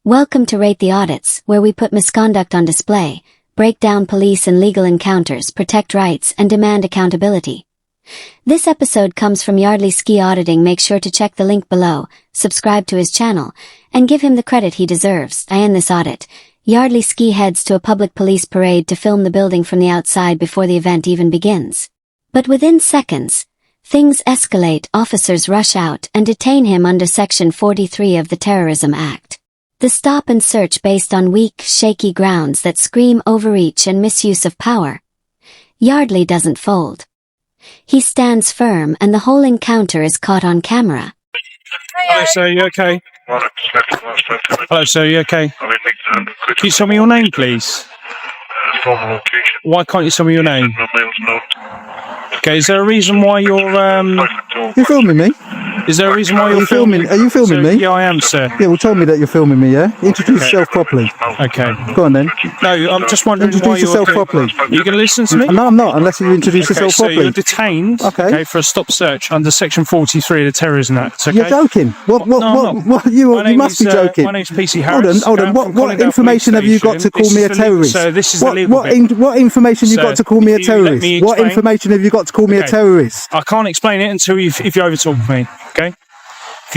Welcome to Rate the Audits, where we put misconduct on display, break down police and legal encounters, protect rights, and demand accountability. This episode comes from Yardley Ski Auditing. Make sure to check the link below, subscribe to his channel, and give him the credit he deserves. In this audit, Yardley Ski heads to a public police parade to film the building from the outside before the event even begins. But within seconds, things escalate. Officers rush out and detain him under Section 43 of the Terrorism Act. The stop and search based on weak, shaky grounds that scream overreach and misuse of power. Yardley doesn't fold. He stands firm and the whole encounter is caught on camera. Hello sir, you okay? Hello sir, you okay? Can you tell me your name please? Why can't you tell me your name? Okay, is there a reason why you're You filming me? Is there a reason why you're filming? Are you filming me? Yeah, I am, sir. Yeah, well, tell me that you're filming me. Yeah, introduce yourself properly. Okay. Go on then. No, I'm just wondering Introduce why yourself properly. You going to listen to me? No, I'm not, unless you introduce yourself So properly. you're detained. Okay. For a stop search under Section 43 of the Terrorism Act. Okay. You're joking. What? You must be joking. My name's PC Harris. Hold on. What information have you got to call me a terrorist? So this is the legal bit. What information you got to call me a terrorist? What information have you got to call me a terrorist? I can't explain it until if you overtalk me. Okay.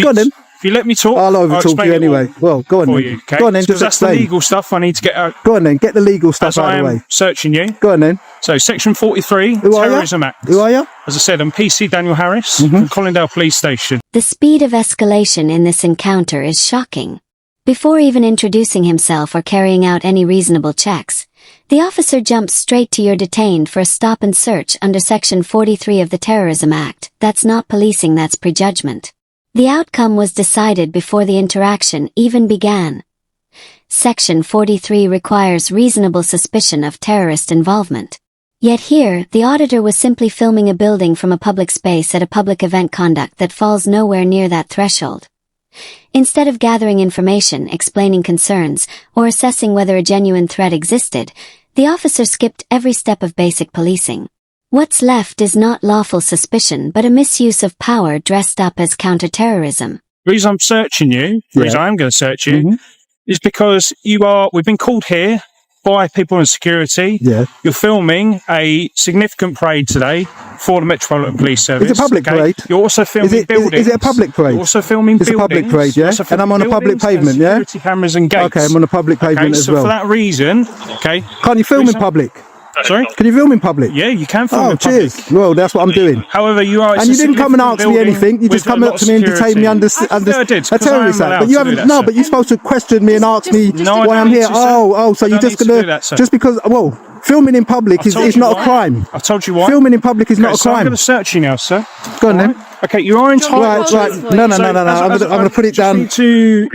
Go on then. If you let me talk, I'll overtalk you anyway. Well, go on then. You, okay? Go on then, because that's the legal stuff I need to get out. Go on then, get the legal stuff out of the way. Searching you. Go on then. So, Section 43, Terrorism Act. Who are you? As I said, I'm PC Daniel Harris from Colindale Police Station. The speed of escalation in this encounter is shocking. Before even introducing himself or carrying out any reasonable checks, the officer jumps straight to you're detained for a stop and search under Section 43 of the Terrorism Act. That's not policing, that's prejudgment. The outcome was decided before the interaction even began. Section 43 requires reasonable suspicion of terrorist involvement. Yet here, the auditor was simply filming a building from a public space at a public event. Conduct that falls nowhere near that threshold. Instead of gathering information, explaining concerns, or assessing whether a genuine threat existed, the officer skipped every step of basic policing. What's left is not lawful suspicion but a misuse of power dressed up as counter-terrorism. The reason I'm searching you, the reason I'm going to search you, is because we've been called here by people in security. Yeah. You're filming a significant parade today for the Metropolitan Police Service. It's a public parade. You're also filming buildings. Is it a public parade? You're also filming buildings. It's a public parade, yeah? And I'm on a public pavement, yeah? Security cameras and gates. Okay, I'm on a public pavement as well. So for that reason, okay. Can't you film in public? Sorry? Can you film in public? Yeah, you can film in public. Cheers. Well, that's what I'm doing. However, you are... And you didn't come and ask me anything. You just come up to me and detain me under a terrorist act. But you haven't... No, but you're supposed to question me and ask me why I'm here. So you're just going to... Just because... Well, filming in public is not a crime. I told you why. Filming in public is not a So I'm crime. going to search you now, sir. Go on then. Okay, you are entitled... Right. No. I'm going to put it down.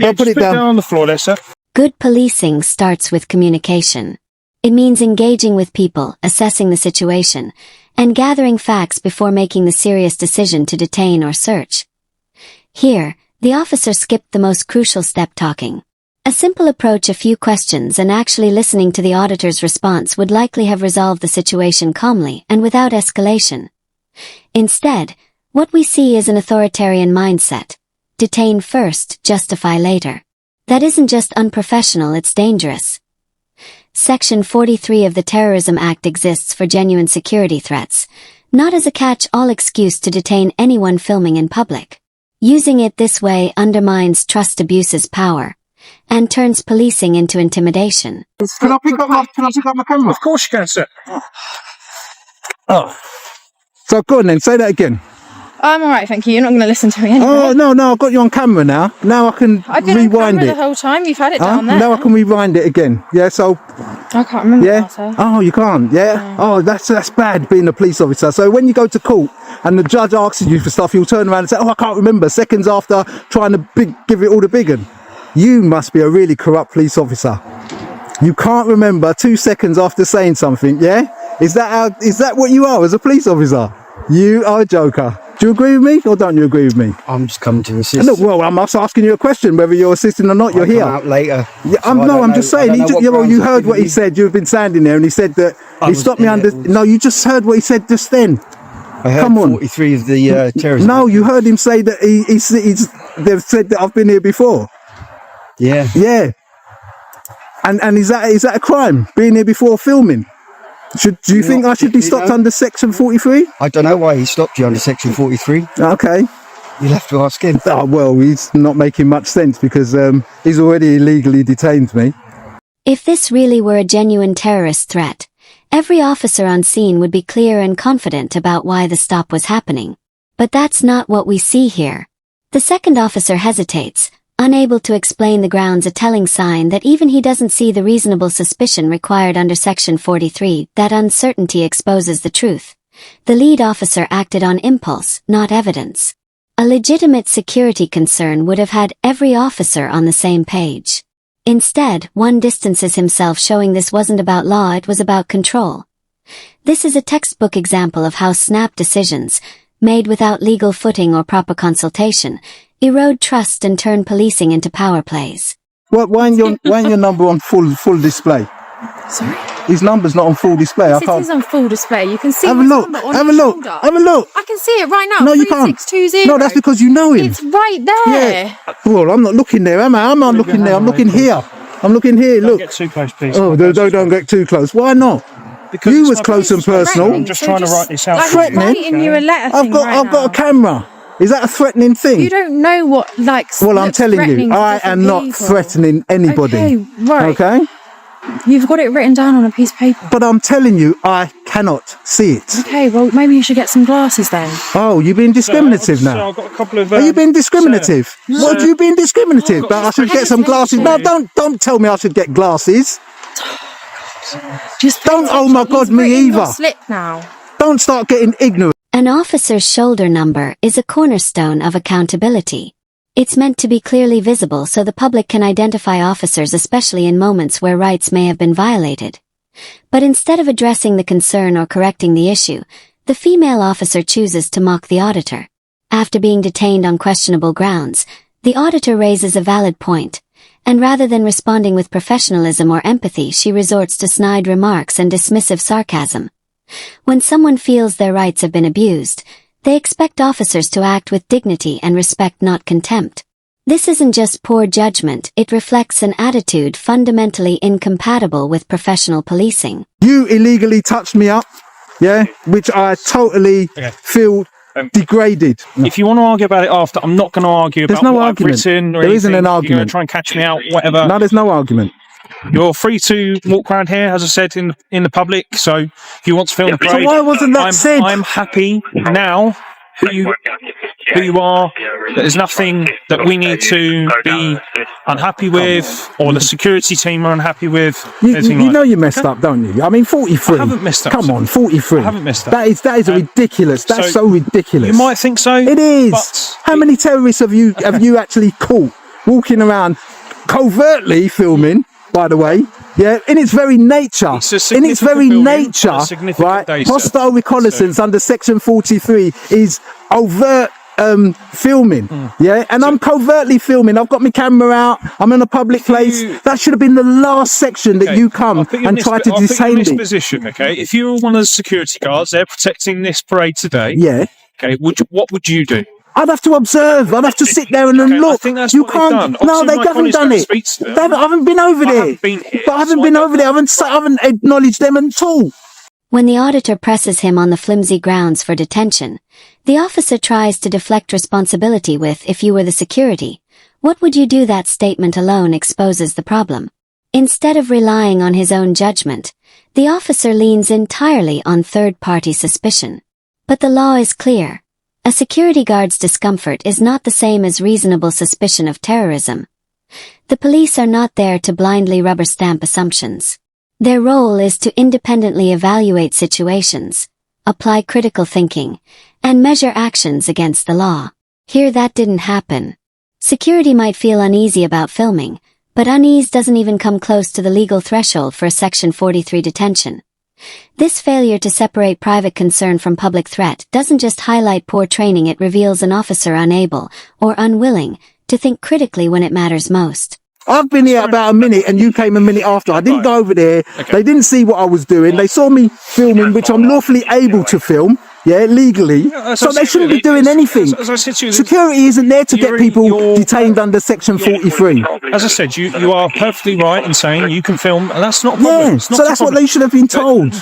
I'll put it down on the floor there, sir. Good policing starts with communication. It means engaging with people, assessing the situation, and gathering facts before making the serious decision to detain or search. Here, the officer skipped the most crucial step: talking. A simple approach, a few questions, and actually listening to the auditor's response would likely have resolved the situation calmly and without escalation. Instead, what we see is an authoritarian mindset. Detain first, justify later. That isn't just unprofessional, it's dangerous. Section 43 of the Terrorism Act exists for genuine security threats, not as a catch-all excuse to detain anyone filming in public. Using it this way undermines trust, abuses power, and turns policing into intimidation. Can I pick up my camera? Of course you can, sir. So go on then, say that again. I'm alright, thank you. You're not going to listen to me anyway. Oh, no, I've got you on camera now. Now I can rewind it. The whole time, you've had it down there. Now I can rewind it again. Yeah, so... I can't remember that. Oh, you can't, yeah? Oh, that's bad being a police officer. So when you go to court and the judge asks you for stuff, you'll turn around and say, I can't remember, seconds after trying to give it all the big one. You must be a really corrupt police officer. You can't remember 2 seconds after saying something, yeah? Is that what you are as a police officer? You are a joker. Do you agree with me or don't you agree with me? I'm just coming to assist. Look, well, I'm just asking you a question, whether you're assisting or not. You're here. Out later. Yeah, I'm just saying. You heard what he said. You've been standing there, and he said that he stopped me under. No, you just heard what he said just then. I heard Come on. 43 of the terrorism. No, you heard him say that they've said that I've been here before. Yeah. Yeah. And is that a crime? Being here before filming? Do you think I should be stopped under section 43? I don't know why he stopped you under section 43. Okay. You'll have to ask him. Oh, well, he's not making much sense because he's already illegally detained me. If this really were a genuine terrorist threat, every officer on scene would be clear and confident about why the stop was happening. But that's not what we see here. The second officer hesitates, unable to explain the grounds, a telling sign that even he doesn't see the reasonable suspicion required under section 43. That uncertainty exposes the truth. The lead officer acted on impulse, not evidence. A legitimate security concern would have had every officer on the same page. Instead, one distances himself, showing this wasn't about law, it was about control. This is a textbook example of how snap decisions, made without legal footing or proper consultation, erode trust and turn policing into power plays. Why ain't your number on full display? Sorry? His number's not on full display. It is on full display. You can see Have a look. Have a look. Have a look. I can see it right now. No, you can't. 3620. No, that's because you know him. It's right there. Yeah. Well, I'm not looking there, am I? I'm not looking there. I'm looking here. I'm looking here. Don't Look. get too close, please. Oh, don't get too close. Why not? Because you it's was my close and business. personal. I'm just trying to write this out. Like Threatening? writing you a letter I've got a camera. Is that a threatening thing? You don't know what, like, Well, I'm looks telling threatening you, to I different am not people. threatening anybody. Okay, right. Okay? You've got it written down on a piece of paper. But I'm telling you, I cannot see it. Okay, well, maybe you should get some glasses then. Oh, you're being discriminative now. I've got a couple of. Are you being discriminative? Sir. What are you being discriminative? But I should get some glasses. No, hesitation. don't tell me I should get glasses. Just Don't, oh my God, He's me written your either. slip now. Don't start getting ignorant. An officer's shoulder number is a cornerstone of accountability. It's meant to be clearly visible so the public can identify officers, especially in moments where rights may have been violated. But instead of addressing the concern or correcting the issue, the female officer chooses to mock the auditor. After being detained on questionable grounds, the auditor raises a valid point, and rather than responding with professionalism or empathy, she resorts to snide remarks and dismissive sarcasm. When someone feels their rights have been abused, they expect officers to act with dignity and respect, not contempt. This isn't just poor judgment, it reflects an attitude fundamentally incompatible with professional policing. You illegally touched me up, yeah, which I totally feel degraded. If you want to argue about it after, I'm not going to argue There's about no what argument. I've written or There isn't anything. an argument. You're going to try and catch me out, whatever. No, there's no argument. You're free to walk around here, as I said, in the public. So if you want to film, So why wasn't that said? I'm happy now who you are. There's nothing that we need to be unhappy with, or the security team are unhappy with. You know you messed up, don't you? I mean, 43. I haven't messed up. Come on, 43. I haven't messed up. That is ridiculous. That's so ridiculous. You might think so. It is. But How many terrorists have you actually caught walking around covertly filming? By the way, yeah, in its very nature, in its very nature, right? Hostile reconnaissance under section 43 is overt filming, yeah, and I'm covertly filming. I've got my camera out. I'm in a public place. That should have been the last section that you come and try to detain me. Position, okay. If you were one of the security guards, they're protecting this parade today. Yeah. Okay. What would you do? I'd have to observe. I'd have to sit there and look. I think that's you what can't. they've done. No, they haven't done it. I haven't been over there. I haven't been over there. I haven't acknowledged them at all. When the auditor presses him on the flimsy grounds for detention, the officer tries to deflect responsibility with, "If you were the security, what would you do?" That statement alone exposes the problem. Instead of relying on his own judgment, the officer leans entirely on third-party suspicion. But the law is clear. A security guard's discomfort is not the same as reasonable suspicion of terrorism. The police are not there to blindly rubber-stamp assumptions. Their role is to independently evaluate situations, apply critical thinking, and measure actions against the law. Here that didn't happen. Security might feel uneasy about filming, but unease doesn't even come close to the legal threshold for a Section 43 detention. This failure to separate private concern from public threat doesn't just highlight poor training, it reveals an officer unable, or unwilling, to think critically when it matters most. I've been here about a minute and you came a minute after. I didn't go over there. They didn't see what I was doing. They saw me filming, which I'm lawfully able to film. yeah, legally. as So I they said, shouldn't be doing anything. As I said to you, Security isn't there to get you're- people you're- detained under Section 43. as I said, you are perfectly right in saying you can film, and that's not a problem. Yeah, It's not so a that's what problem. they should have been told.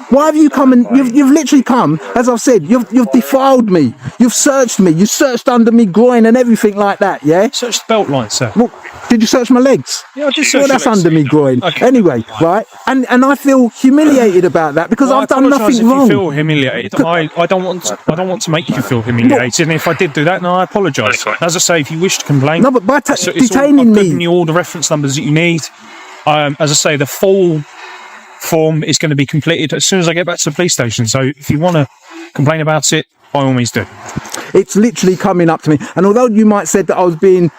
Why have you come and you've literally come, as I've said, you've defiled me, you've searched me, you searched under me groin and everything like that, yeah? Search the belt line, sir. Well, did you search my legs? Yeah, I did search Well, your that's legs. under me groin. Okay. Anyway, right? And I feel humiliated about that because Well, I've done I apologise nothing if wrong. you feel humiliated. I don't want to make you feel humiliated. And if I did do that, then I apologise. As I say, if you wish to complain, No, but by it's all- detaining I've me- given you all the reference numbers that you need. As I say, the full form is going to be completed as soon as I get back to the police station. So if you want to complain about it, by all means do. It's literally coming up to me. And although you might said that I was being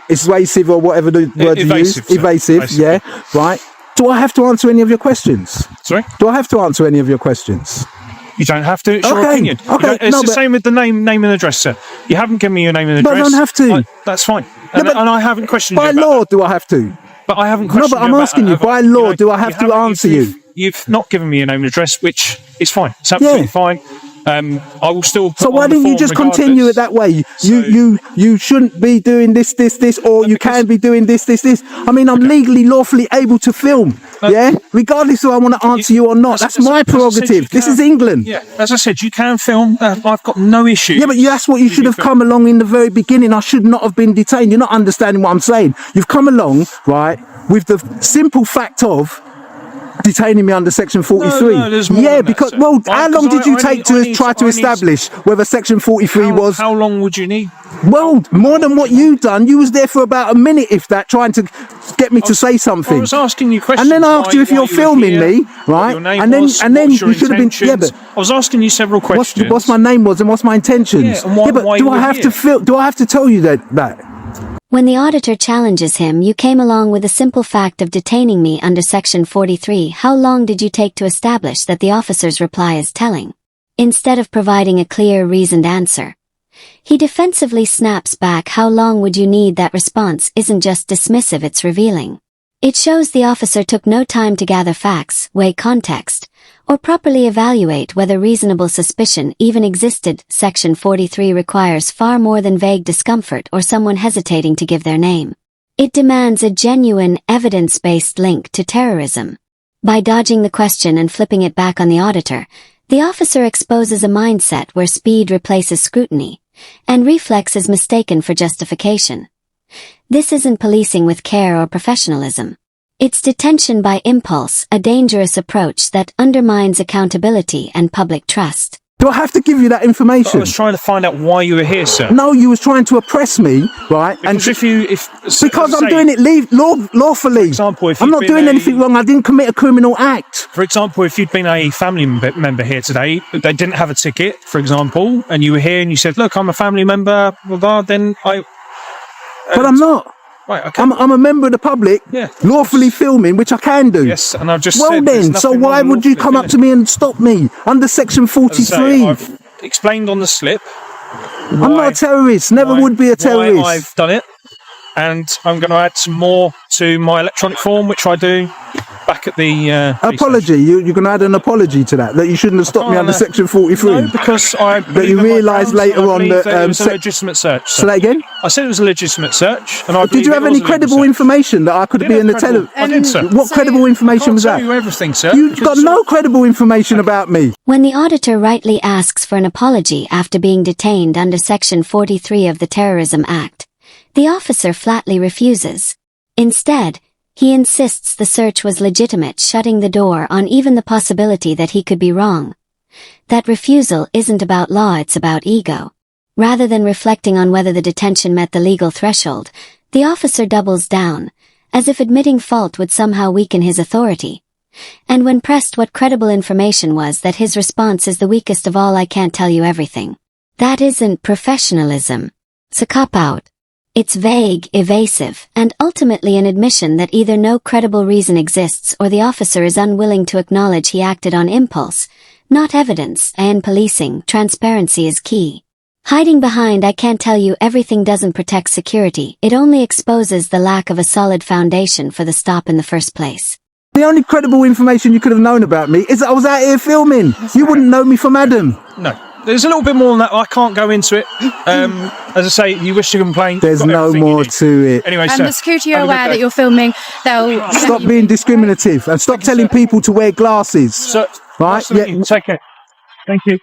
evasive or whatever the word you Evasive, used, sir. evasive, yeah, right? Do I have to answer any of your questions? Sorry? Do I have to answer any of your questions? You don't have to. It's your Okay, opinion. You okay, don't- It's no, the but- same with the name and address, sir. You haven't given me your name and address. But I don't have to. That's fine. And, but and I haven't questioned By you about law, that. do I have to? But I haven't No, questioned but I'm you about asking you, that. by law, do I have to haven't- answer you? You've not given me your name and address, which is fine. It's absolutely Yeah. fine. I will still put So why on the didn't you form just continue it regardless. that way? So- You shouldn't be doing this, or you because- can be doing this. I mean, I'm legally, lawfully able to film, yeah? Regardless if I want to answer you or not. That's my as I said, prerogative. you This can- is England. Yeah, as I said, you can film. I've got no issue. Yeah, but that's what you should have come along in the very beginning. I should not have been detained. You're not understanding what I'm saying. You've come along, right, with the simple fact of detaining me under Section 43. No, there's more yeah, than that, because, sir. well, Right, how long 'cause did you I take need- to I need- try to I need- establish whether Section 43 was... How long would you need? Well, more than what you done. You was there for about a minute, if that, trying to get me to say I something. was asking you questions. And then I asked you if why you're were filming here, me, what right? your name And then was, you what's your should have been. Yeah, but intentions. I was asking you several questions. what's my name was and what's my intentions? Yeah, and why- but why do you I were have to here? do I have to tell you that? When the auditor challenges him, you came along with the simple fact of detaining me under Section 43. How long did you take to establish that the officer's reply is telling? Instead of providing a clear, reasoned answer, he defensively snaps back. How long would you need? That response isn't just dismissive, it's revealing. It shows the officer took no time to gather facts, weigh context, or properly evaluate whether reasonable suspicion even existed. Section 43 requires far more than vague discomfort or someone hesitating to give their name. It demands a genuine, evidence-based link to terrorism. By dodging the question and flipping it back on the auditor, the officer exposes a mindset where speed replaces scrutiny, and reflex is mistaken for justification. This isn't policing with care or professionalism. It's detention by impulse, a dangerous approach that undermines accountability and public trust. Do I have to give you that I information? was trying to find out why you were here, sir. No, you was trying to oppress me, right? Because Because I'm doing it lawfully. example, if I'm you'd not been doing a- anything wrong. I didn't commit a criminal act. For example, if you'd been a family member here today, but they didn't have a ticket, for example, and you were here and you said, "Look, I'm a family member," blah, blah, then But I'm not. right, okay, I'm a member of the public, Yeah. lawfully filming, which I can do. yes, and I've just Well said there's then, so nothing why wrong would with you lawfully come up to doing me and stop me under Section it. As I say, 43? I've explained on the slip. I'm not a terrorist, never would be a Why terrorist. I've done it, and I'm going to add some more to my electronic form, which I do back at the police Apology, you're going to add an apology to that you shouldn't have stopped me can't, under uh, Section 43. station. No, because I But you realised later on that, it was a legitimate search. Say that again? I said it was a legitimate search, and I Did you have any credible information that I could be in the tele? I did, sir. What credible information was I can't that? tell you everything, sir. You've got because- no credible information about me. When the auditor rightly asks for an apology after being detained under Section 43 of the Terrorism Act, the officer flatly refuses. Instead, he insists the search was legitimate, shutting the door on even the possibility that he could be wrong. That refusal isn't about law, it's about ego. Rather than reflecting on whether the detention met the legal threshold, the officer doubles down, as if admitting fault would somehow weaken his authority. And when pressed what credible information was, that his response is the weakest of all: I can't tell you everything. That isn't professionalism. It's a cop-out. It's vague, evasive, and ultimately an admission that either no credible reason exists or the officer is unwilling to acknowledge he acted on impulse, not evidence. In policing, transparency is key. Hiding behind "I can't tell you everything" doesn't protect security, it only exposes the lack of a solid foundation for the stop in the first place. The only credible information you could have known about me is that I was out here filming. You wouldn't know me from Adam. No. There's a little bit more than that. I can't go into it. As I say, you wish to complain. There's no more to it. Anyway, And sir, the security are have a good aware day. that you're filming. They'll Stop being discriminative and stop telling people to wear glasses. Sir, Right? nice to meet you. Take care. Thank you.